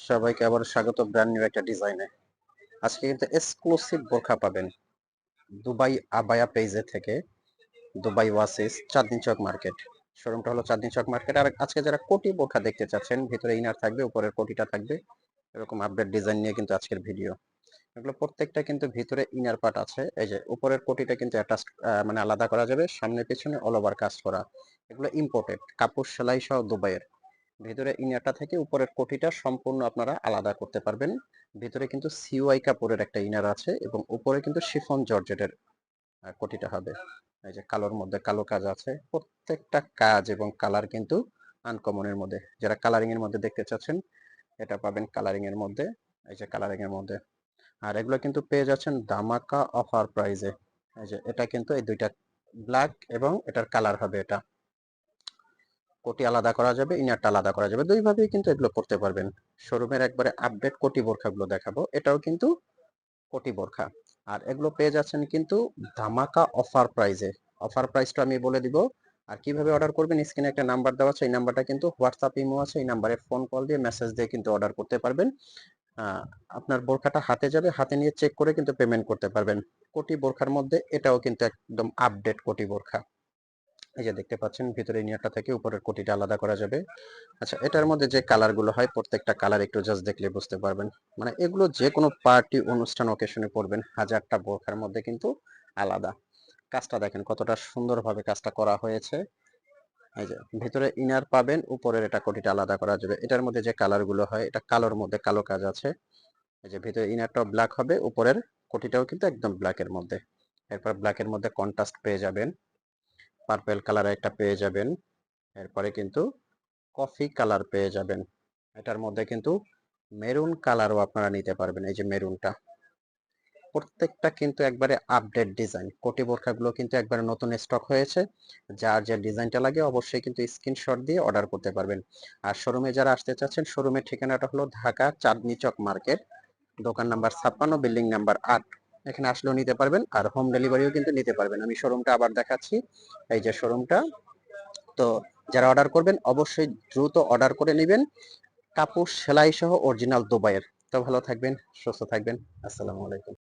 সবাইকে আবার স্বাগত ব্র্যান্ড নিউ একটা ডিজাইনে। আজকে কিন্তু এক্সক্লুসিভ বোরখা পাবেন দুবাই আবায়া পেজে থেকে। দুবাই ওয়াসিস চাঁদনি চক মার্কেট, শোরুমটা হলো চাঁদনি চক মার্কেট। আর আজকে যারা কোটি বোরখা দেখতে চাচ্ছেন, ভিতরে ইনার থাকবে, উপরের কোটিটা থাকবে, এরকম আপডেট ডিজাইন নিয়ে কিন্তু আজকের ভিডিও। এগুলো প্রত্যেকটা কিন্তু ভিতরে ইনার পার্ট আছে। এই যে উপরের কোটিটা কিন্তু অ্যাটাচ, মানে আলাদা করা যাবে, সামনে পেছনে অল ওভার কাজ করা। এগুলো ইম্পোর্টেড কাপড় সেলাই সহ দুবাইয়ের। ভিতরে ইনারটা থেকে উপরের কোটিটা সম্পূর্ণ আপনারা আলাদা করতে পারবেন। ভিতরে কিন্তু সিওয়াই কাপড়ের একটা ইনার আছে এবং উপরে কিন্তু শিফন জর্জেটের কোটিটা হবে। এই যে কালোর মধ্যে কালো কাজ আছে, প্রত্যেকটা কাজ এবং কালার কিন্তু আনকমনের মধ্যে। যারা কালারিং এর মধ্যে দেখতে চাচ্ছেন, এটা পাবেন কালারিং এর মধ্যে। এই যে কালারিং এর মধ্যে। আর এগুলো কিন্তু পেয়ে যাচ্ছেন ধামাকা অফার প্রাইজে। এই যে এটা কিন্তু এই দুইটা ব্ল্যাক এবং এটার কালার হবে এটা। কোটি আলাদা করা যাবে, ইনারটা আলাদা করা যাবে, দুই ভাবেই কিন্তু এগুলো করতে পারবেন। শোরুমের একবারে আপডেট কোটি বোরখাগুলো দেখাবো, এটাও কিন্তু কোটি বোরখা। আর এগুলো পেয়ে যাচ্ছেন কিন্তু ধামাকা অফার প্রাইজে। অফার প্রাইসটা আমি বলে দিব। আর কিভাবে অর্ডার করবেন, স্ক্রিনে একটা নাম্বার দেওয়া আছে, এই নাম্বারটা কিন্তু হোয়াটসঅ্যাপ ইমো আছে, এই নাম্বারে ফোন কল দিয়ে মেসেজ দিয়ে কিন্তু অর্ডার করতে পারবেন। আপনার বোরখাটা হাতে যাবে, হাতে নিয়ে চেক করে কিন্তু পেমেন্ট করতে পারবেন। কোটি বোরখার মধ্যে এটাও কিন্তু একদম আপডেট কোটি বোরখা। এই যে দেখতে পাচ্ছেন ভিতরে ইনারটা থেকে উপরের কোটিটা আলাদা করা যাবে। আচ্ছা, এটার মধ্যে যে কালার গুলো হয়, প্রত্যেকটা কালার একটু জাস্ট দেখলে বুঝতে পারবেন। মানে এগুলো যে কোনো পার্টি অনুষ্ঠান অকেশনে পরবেন, হাজারটা বোরখার মধ্যে কিন্তু আলাদা। কাজটা দেখেন কতটা সুন্দরভাবে কাজটা করা হয়েছে। এই যে ভিতরে ইনার পাবেন, উপরের এটা কোটিটা আলাদা করা যাবে। এটার মধ্যে যে কালার গুলো হয়, এটা কালোর মধ্যে কালো কাজ আছে। এই যে ভিতরে ইনারটাও ব্ল্যাক হবে, উপরের কোটিটাও কিন্তু একদম ব্ল্যাক এর মধ্যে। এরপর ব্ল্যাক এর মধ্যে কন্ট্রাস্ট পেয়ে যাবেন, পার্পল কালার একটা পেয়ে যাবেন। এরপরে কিন্তু কফি কালার পেয়ে যাবেন। এটার মধ্যে কিন্তু মেরুন কালারও আপনারা নিতে পারবেন। এই যে মেরুনটা, প্রত্যেকটা কিন্তু একবারে আপডেট ডিজাইন। কোটি বোরখাগুলো কিন্তু একবারে নতুন স্টক হয়েছে। যার যে ডিজাইনটা লাগে অবশ্যই কিন্তু স্ক্রিনশট দিয়ে অর্ডার করতে পারবেন। আর শোরুমে যারা আসতে চাচ্ছেন, শোরুমের ঠিকানাটা হলো ঢাকা চাঁদনি চক মার্কেট, দোকান নাম্বার 56, বিল্ডিং নাম্বার 8। এখানে আসলেও নিতে পারবেন, আর হোম ডেলিভারিও কিন্তু নিতে পারবেন। আমি শোরুমটা আবার দেখাচ্ছি। এই যে শোরুমটা। তো যারা অর্ডার করবেন অবশ্যই দ্রুত অর্ডার করে নেবেন, কাপড় সেলাই সহ অরিজিনাল দুবাইয়ের। তো ভালো থাকবেন, সুস্থ থাকবেন। আসসালামু আলাইকুম।